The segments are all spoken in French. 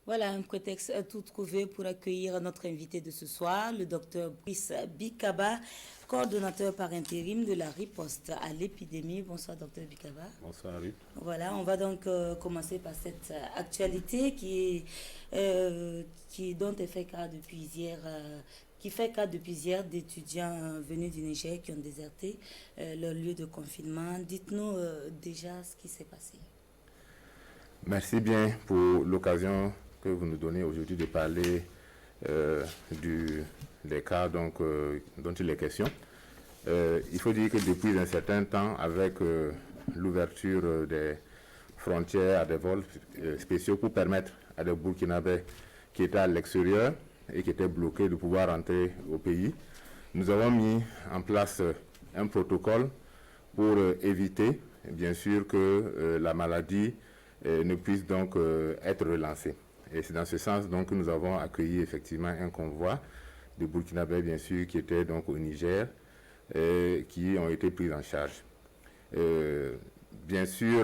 Voilà un prétexte à tout trouvé pour accueillir notre invité de ce soir, le docteur Brice Bikaba, coordonnateur par intérim de la riposte à l'épidémie. Bonsoir, docteur Bikaba. Bonsoir, Ruth. Voilà, on va donc commencer par cette actualité dont est fait cas depuis hier. Qui fait cas depuis hier d'étudiants venus du Niger qui ont déserté leur lieu de confinement. Dites-nous déjà ce qui s'est passé. Merci bien pour l'occasion que vous nous donnez aujourd'hui de parler des cas dont il est question. Il faut dire que depuis un certain temps, avec l'ouverture des frontières à des vols spéciaux pour permettre à des Burkinabés qui étaient à l'extérieur et qui étaient bloqués de pouvoir rentrer au pays, nous avons mis en place un protocole pour éviter, bien sûr, que la maladie ne puisse donc être relancée. Et c'est dans ce sens donc que nous avons accueilli effectivement un convoi de Burkinabés, bien sûr, qui étaient donc au Niger, qui ont été pris en charge. Bien sûr,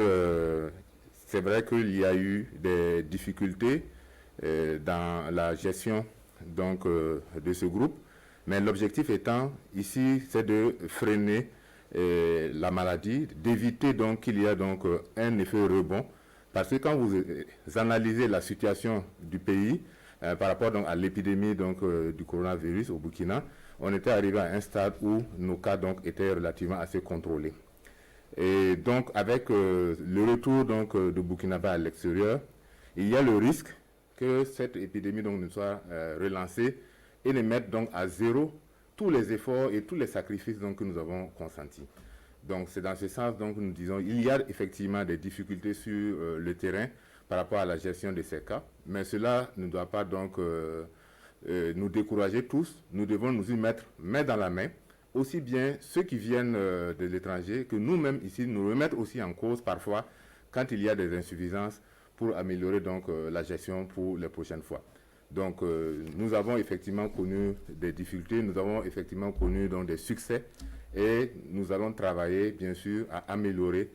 c'est vrai qu'il y a eu des difficultés dans la gestion donc, de ce groupe, mais l'objectif étant ici, c'est de freiner la maladie, d'éviter donc qu'il y ait donc un effet rebond, parce que quand vous analysez la situation du pays par rapport donc, à l'épidémie donc du coronavirus au Burkina, on était arrivé à un stade où nos cas donc étaient relativement assez contrôlés. Et donc avec le retour donc de Burkinabé à l'extérieur, il y a le risque que cette épidémie donc ne soit relancée et ne mette donc à zéro tous les efforts et tous les sacrifices donc que nous avons consentis. Donc c'est dans ce sens donc nous disons il y a effectivement des difficultés sur le terrain par rapport à la gestion de ces cas, mais cela ne doit pas donc nous décourager tous. Nous devons nous y mettre main dans la main, aussi bien ceux qui viennent de l'étranger que nous-mêmes ici nous remettre aussi en cause parfois quand il y a des insuffisances pour améliorer donc la gestion pour les prochaines fois. Donc nous avons effectivement connu des difficultés, nous avons effectivement connu donc des succès et nous allons travailler bien sûr à améliorer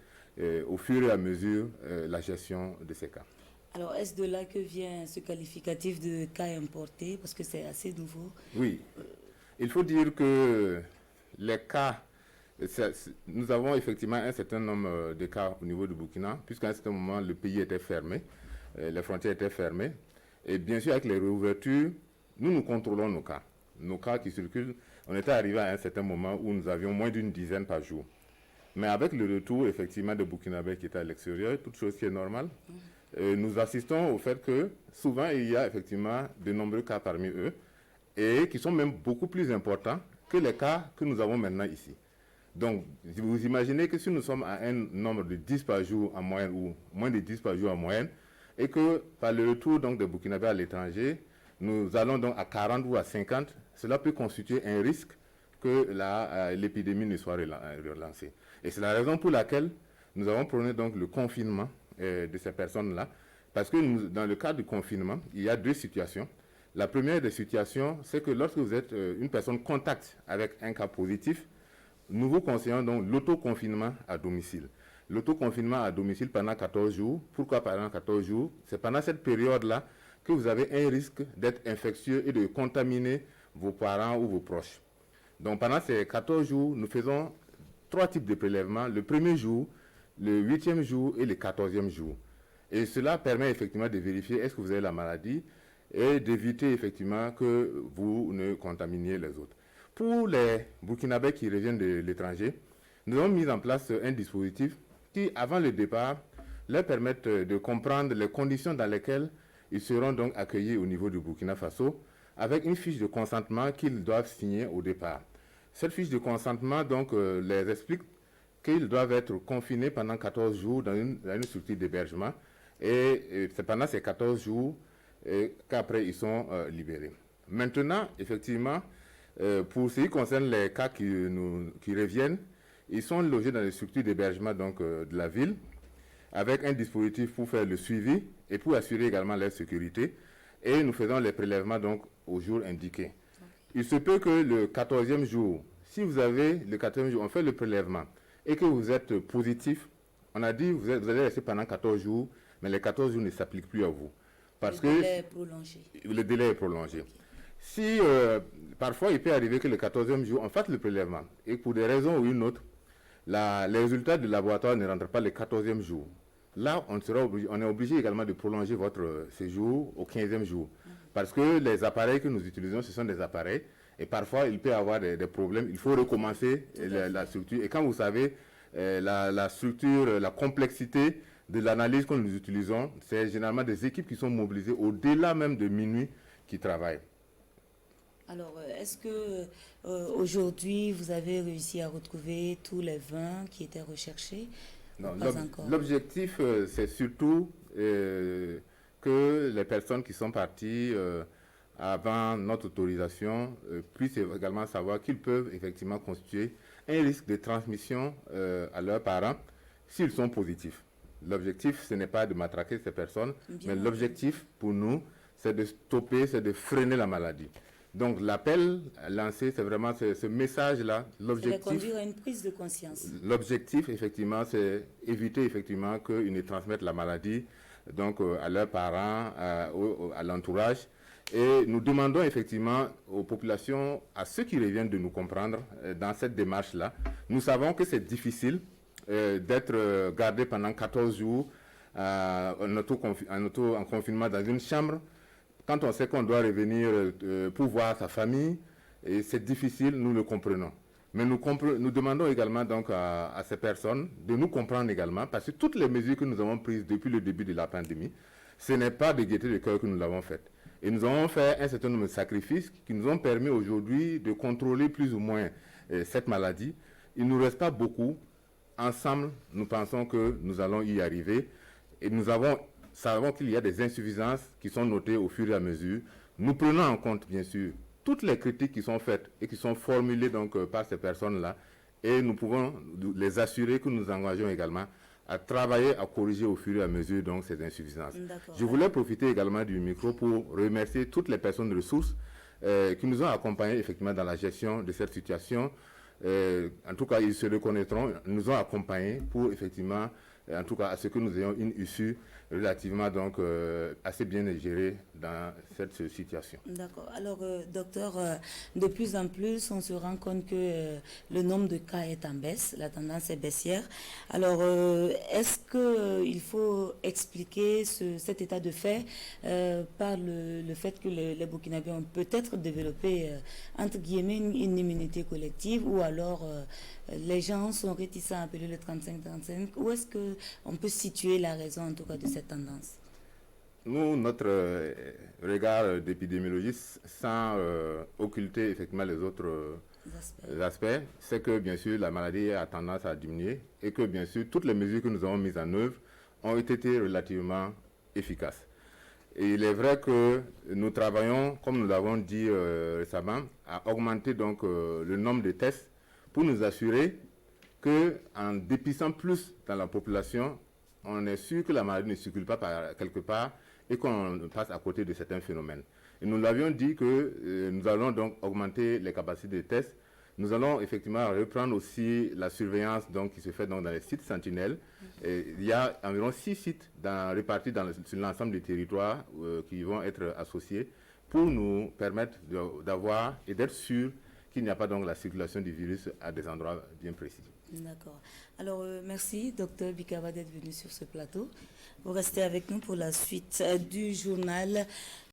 au fur et à mesure la gestion de ces cas. Alors, est-ce de là que vient ce qualificatif de cas importé, parce que c'est assez nouveau? Oui, il faut dire que les cas, nous avons effectivement un certain nombre de cas au niveau du Burkina, puisqu'à un certain moment, le pays était fermé, les frontières étaient fermées. Et bien sûr, avec les réouvertures, nous contrôlons nos cas. Nos cas qui circulent, on était arrivé à un certain moment où nous avions moins d'une dizaine par jour. Mais avec le retour, effectivement, de Burkinabés qui étaient à l'extérieur, toute chose qui est normale, nous assistons au fait que souvent, il y a effectivement de nombreux cas parmi eux, et qui sont même beaucoup plus importants que les cas que nous avons maintenant ici. Donc, vous imaginez que si nous sommes à un nombre de 10 par jour en moyenne, ou moins de 10 par jour en moyenne, et que par le retour donc, de Burkinabés à l'étranger, nous allons donc à 40 ou à 50, cela peut constituer un risque que l'épidémie ne soit relancée. Et c'est la raison pour laquelle nous avons prôné donc le confinement de ces personnes-là, parce que dans le cas du confinement, il y a deux situations. La première des situations, c'est que lorsque vous êtes une personne contact avec un cas positif, nous vous conseillons donc l'autoconfinement à domicile. L'autoconfinement à domicile pendant 14 jours. Pourquoi pendant 14 jours? C'est pendant cette période-là que vous avez un risque d'être infectieux et de contaminer vos parents ou vos proches. Donc pendant ces 14 jours, nous faisons 3 types de prélèvements. Le premier jour, le 8e jour et le 14e jour. Et cela permet effectivement de vérifier est-ce que vous avez la maladie et d'éviter effectivement que vous ne contaminiez les autres. Pour les Burkinabés qui reviennent de l'étranger, nous avons mis en place un dispositif qui, avant le départ, leur permettent de comprendre les conditions dans lesquelles ils seront donc accueillis au niveau du Burkina Faso, avec une fiche de consentement qu'ils doivent signer au départ. Cette fiche de consentement donc les explique qu'ils doivent être confinés pendant 14 jours dans une structure d'hébergement et c'est pendant ces 14 jours qu'après ils sont libérés. Maintenant, effectivement, pour ce qui concerne les cas qui reviennent, ils sont logés dans les structures d'hébergement donc de la ville avec un dispositif pour faire le suivi et pour assurer également leur sécurité. Et nous faisons les prélèvements donc au jour indiqué. Il se peut que le 14e jour, si vous avez le 14e jour, on fait le prélèvement et que vous êtes positif, on a dit vous allez rester pendant 14 jours, mais les 14 jours ne s'appliquent plus à vous. Parce le délai est prolongé. Le délai est prolongé. Okay. Si parfois il peut arriver que le 14e jour, on fasse le prélèvement et pour des raisons ou une autre, les résultats du laboratoire ne rentrent pas le 14e jour. Là, on est obligé également de prolonger votre séjour au 15e jour. Parce que les appareils que nous utilisons, ce sont des appareils et parfois il peut y avoir des problèmes. Il faut recommencer la structure. Et quand vous savez, la structure, la complexité de l'analyse que nous utilisons, c'est généralement des équipes qui sont mobilisées au-delà même de minuit qui travaillent. Alors, est-ce que aujourd'hui, vous avez réussi à retrouver tous les vins qui étaient recherchés? Non, l'objectif, c'est surtout que les personnes qui sont parties avant notre autorisation puissent également savoir qu'ils peuvent effectivement constituer un risque de transmission à leurs parents s'ils sont positifs. L'objectif, ce n'est pas de matraquer ces personnes, mais l'objectif pour nous, c'est de stopper, c'est de freiner la maladie. Donc l'appel lancé, c'est vraiment ce message-là. L'objectif, c'est de conduire à une prise de conscience. L'objectif, effectivement, c'est éviter effectivement qu'ils ne transmettent la maladie donc, à leurs parents, à l'entourage. Et nous demandons effectivement aux populations, à ceux qui reviennent de nous comprendre dans cette démarche-là. Nous savons que c'est difficile d'être gardé pendant 14 jours en confinement dans une chambre. Quand on sait qu'on doit revenir pour voir sa famille, et c'est difficile, nous le comprenons. Mais nous demandons également donc à ces personnes de nous comprendre également, parce que toutes les mesures que nous avons prises depuis le début de la pandémie, ce n'est pas de gaieté de cœur que nous l'avons fait. Et nous avons fait un certain nombre de sacrifices qui nous ont permis aujourd'hui de contrôler plus ou moins cette maladie. Il ne nous reste pas beaucoup. Ensemble, nous pensons que nous allons y arriver. Et nous savons qu'il y a des insuffisances qui sont notées au fur et à mesure. Nous prenons en compte, bien sûr, toutes les critiques qui sont faites et qui sont formulées donc, par ces personnes-là. Et nous pouvons les assurer que nous engageons également à travailler, à corriger au fur et à mesure donc, ces insuffisances. Je voulais profiter également du micro pour remercier toutes les personnes de ressources qui nous ont accompagnés effectivement dans la gestion de cette situation. En tout cas, ils se reconnaîtront, nous ont accompagnés pour effectivement, en tout cas, à ce que nous ayons une issue relativement donc assez bien gérée dans cette situation. D'accord. Alors, docteur, de plus en plus, on se rend compte que le nombre de cas est en baisse, la tendance est baissière. Alors, est-ce qu'il faut expliquer cet état de fait par le fait que les Burkinabés ont peut-être développé, entre guillemets, une immunité collective, ou alors les gens sont réticents à appeler le 35-35? Où est-ce qu'on peut situer la raison, en tout cas, de cette tendance? Nous, notre regard d'épidémiologiste, sans occulter effectivement les autres aspects, c'est que bien sûr la maladie a tendance à diminuer et que bien sûr toutes les mesures que nous avons mises en œuvre ont été relativement efficaces. Et il est vrai que nous travaillons, comme nous l'avons dit récemment, à augmenter donc le nombre de tests pour nous assurer qu'en dépistant plus dans la population, on est sûr que la maladie ne circule pas quelque part et qu'on passe à côté de certains phénomènes. Et nous l'avions dit que nous allons donc augmenter les capacités de tests. Nous allons effectivement reprendre aussi la surveillance donc, qui se fait donc, dans les sites sentinelles. Et il y a environ 6 sites répartis sur l'ensemble du territoire qui vont être associés pour nous permettre d'avoir et d'être sûr qu'il n'y a pas donc la circulation du virus à des endroits bien précis. D'accord. Alors, merci, docteur Bikaba, d'être venu sur ce plateau. Vous restez avec nous pour la suite du journal.